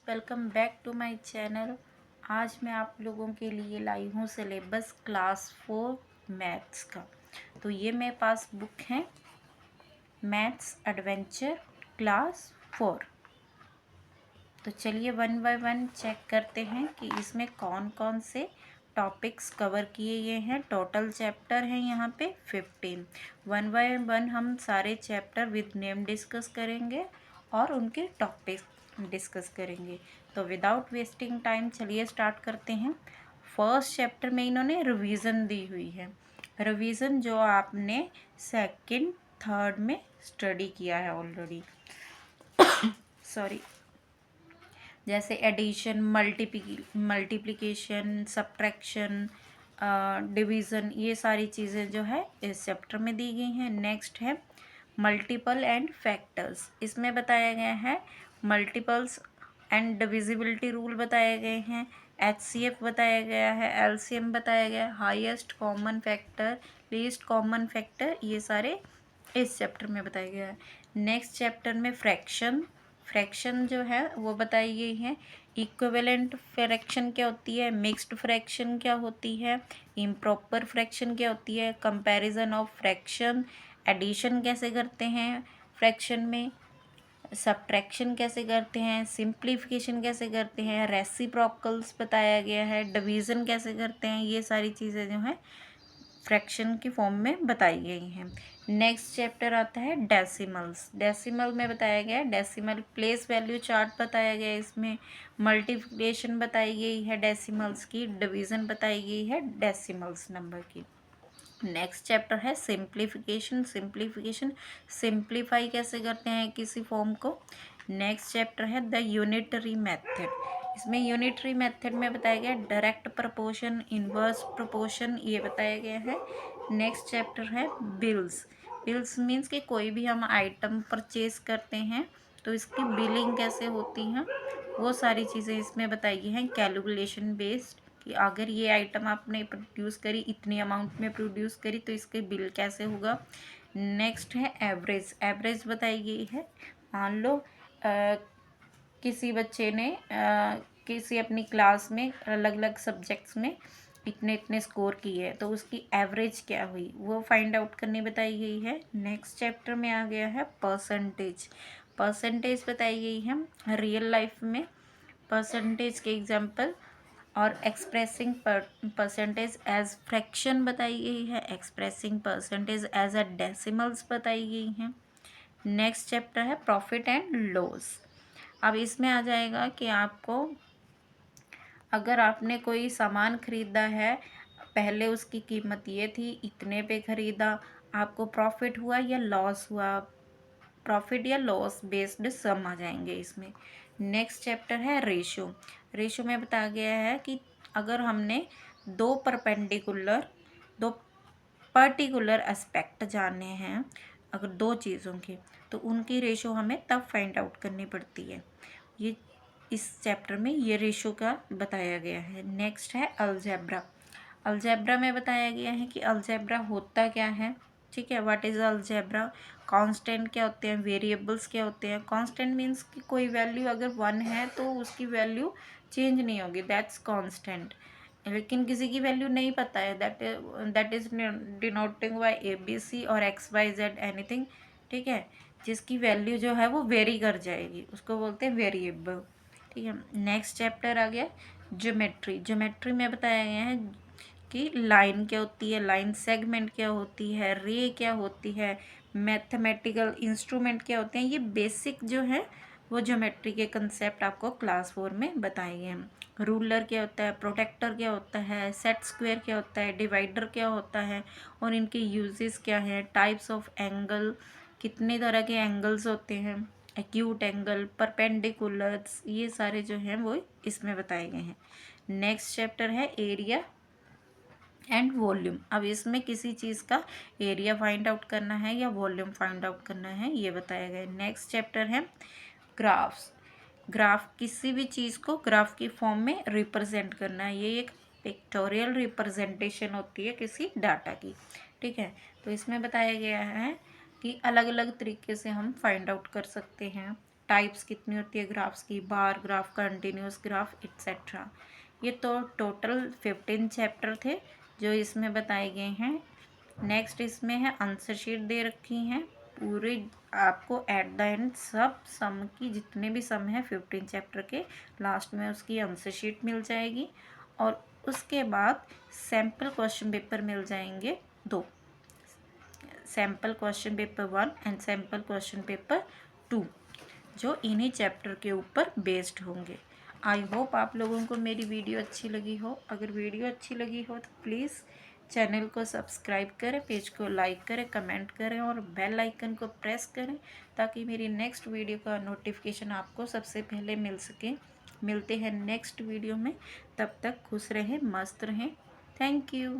Welcome back to my channel. आज मैं आप लोगों के लिए लाई हूँ सिलेबस क्लास 4 मैथ्स का। तो ये मेरे पास बुक है मैथ्स एडवेंचर क्लास 4। तो चलिए वन बाय वन चेक करते हैं कि इसमें कौन कौन से टॉपिक्स कवर किए गए हैं। टोटल चैप्टर हैं यहाँ पे 15। वन बाय वन हम सारे चैप्टर विद नेम डिस्कस करेंगे और उनके टॉपिक्स डिस्कस करेंगे। तो विदाउट वेस्टिंग टाइम चलिए स्टार्ट करते हैं। फर्स्ट चैप्टर में इन्होंने रिवीजन दी हुई है। रिवीजन जो आपने सेकंड थर्ड में स्टडी किया है ऑलरेडी। सॉरी, जैसे एडिशन, मल्टीप्लिकेशन, सब्ट्रैक्शन, डिवीज़न, ये सारी चीज़ें जो है इस चैप्टर में दी गई हैं। नेक्स्ट है मल्टीपल एंड फैक्टर्स। इसमें बताया गया है मल्टीपल्स एंड डिविजिबिलिटी रूल बताए गए हैं। HCF बताया गया है, LCM बताया गया है, highest common factor, least common factor, ये सारे इस चैप्टर में बताया गया है। नेक्स्ट चैप्टर में फ्रैक्शन जो है वो बताई गई है। इक्विवेलेंट फ्रैक्शन क्या होती है, मिक्स्ड फ्रैक्शन क्या होती है, इम्प्रॉपर फ्रैक्शन क्या होती है, कंपैरिजन ऑफ फ्रैक्शन, एडिशन कैसे करते हैं फ्रैक्शन में, सब्ट्रैक्शन कैसे करते हैं, सिंप्लीफिकेशन कैसे करते हैं, रेसिप्रोकल्स बताया गया है, डिवीज़न कैसे करते हैं, ये सारी चीज़ें जो हैं फ्रैक्शन की फॉर्म में बताई गई हैं। नेक्स्ट चैप्टर आता है डेसिमल्स। डेसिमल में बताया गया है डेसिमल प्लेस वैल्यू चार्ट बताया गया है। इसमें मल्टीप्लिकेशन बताई गई है डेसिमल्स की, डिवीज़न बताई गई है डेसिमल्स नंबर की। नेक्स्ट चैप्टर है सिंप्लीफिकेशन। सिंप्लीफाई कैसे करते हैं किसी फॉर्म को। नेक्स्ट चैप्टर है द यूनिटरी मेथड। इसमें यूनिटरी मेथड में बताया गया डायरेक्ट प्रोपोर्शन, इनवर्स प्रोपोर्शन, ये बताया गया है। नेक्स्ट चैप्टर है बिल्स। बिल्स मीन्स कि कोई भी हम आइटम परचेज करते हैं तो इसकी बिलिंग कैसे होती है, वो सारी चीज़ें इसमें बताई गई हैं कैलकुलेशन बेस्ड, कि अगर ये आइटम आपने प्रोड्यूस करी, इतनी अमाउंट में प्रोड्यूस करी, तो इसके बिल कैसे होगा। नेक्स्ट है एवरेज। एवरेज बताई गई है, मान लो किसी बच्चे ने किसी अपनी क्लास में अलग अलग सब्जेक्ट्स में इतने इतने स्कोर किए, तो उसकी एवरेज क्या हुई वो फाइंड आउट करनी बताई गई है। नेक्स्ट चैप्टर में आ गया है परसेंटेज। परसेंटेज बताई गई है रियल लाइफ में परसेंटेज के एग्जाम्पल, और एक्सप्रेसिंग परसेंटेज एज फ्रैक्शन बताई गई है, expressing percentage as a decimals बताई गई हैं। नेक्स्ट चैप्टर है प्रॉफिट एंड लॉस। अब इसमें आ जाएगा कि आपको अगर आपने कोई सामान खरीदा है, पहले उसकी कीमत ये थी, इतने पे खरीदा, आपको प्रॉफिट हुआ या लॉस हुआ, प्रॉफिट या लॉस बेस्ड सम आ जाएंगे इसमें। नेक्स्ट चैप्टर है रेशो। रेशो में बताया गया है कि अगर हमने दो पर्टिकुलर एस्पेक्ट जाने हैं, अगर दो चीज़ों के, तो उनकी रेशो हमें तब फाइंड आउट करनी पड़ती है। ये इस चैप्टर में ये रेशो का बताया गया है। नेक्स्ट है अलजेब्रा। अलजेब्रा में बताया गया है कि अलजेब्रा होता क्या है, ठीक है, व्हाट इज़ अलजेब्रा। कांस्टेंट क्या होते हैं, वेरिएबल्स क्या होते हैं। कांस्टेंट मीन्स कि कोई वैल्यू अगर 1 है तो उसकी वैल्यू चेंज नहीं होगी, दैट्स कांस्टेंट। लेकिन किसी की वैल्यू नहीं पता है, that is denoting by ABC और XYZ एनीथिंग, ठीक है, जिसकी वैल्यू जो है वो वेरी कर जाएगी, उसको बोलते हैं वेरिएबल, ठीक है। नेक्स्ट चैप्टर आ गया ज्योमेट्री। ज्योमेट्री में बताया गया है कि लाइन क्या होती है, लाइन सेगमेंट क्या होती है, रे क्या होती है, मैथमेटिकल इंस्ट्रूमेंट क्या होते हैं। ये बेसिक जो है वो ज्योमेट्री के कंसेप्ट आपको क्लास 4 में बताए गए हैं। रूलर क्या होता है, प्रोटेक्टर क्या होता है, सेट स्क्वायर क्या होता है, डिवाइडर क्या होता है और इनके यूजेस क्या हैं, टाइप्स ऑफ एंगल, कितने तरह के एंगल्स होते हैं, एक्यूट एंगल, परपेंडिकुलर्स, ये सारे जो हैं वो इसमें बताए गए हैं। नेक्स्ट चैप्टर है एरिया एंड वॉल्यूम। अब इसमें किसी चीज़ का एरिया फाइंड आउट करना है या वॉल्यूम फाइंड आउट करना है, ये बताया गया है। नेक्स्ट चैप्टर है ग्राफ्स। ग्राफ, किसी भी चीज़ को ग्राफ की फॉर्म में रिप्रेजेंट करना है, ये एक पिक्टोरियल रिप्रेजेंटेशन होती है किसी डाटा की, ठीक है। तो इसमें बताया गया है कि अलग अलग तरीके से हम फाइंड आउट कर सकते हैं टाइप्स कितनी होती है ग्राफ्स की, bar graph, continuous graph etcetera. ये तो टोटल 15 चैप्टर थे जो इसमें बताए गए हैं। नेक्स्ट इसमें है आंसर शीट दे रखी हैं पूरे आपको एट द एंड, सब सम की जितने भी सम है 15 चैप्टर के लास्ट में उसकी आंसर शीट मिल जाएगी। और उसके बाद सैम्पल क्वेश्चन पेपर मिल जाएंगे 2, sample question paper 1 and sample question paper 2, जो इन्हीं चैप्टर के ऊपर बेस्ड होंगे। आई होप आप लोगों को मेरी वीडियो अच्छी लगी हो। अगर वीडियो अच्छी लगी हो तो प्लीज़ चैनल को सब्सक्राइब करें, पेज को लाइक करें, कमेंट करें और बेल आइकन को प्रेस करें ताकि मेरी नेक्स्ट वीडियो का नोटिफिकेशन आपको सबसे पहले मिल सके। मिलते हैं नेक्स्ट वीडियो में, तब तक खुश रहें, मस्त रहें। Thank you.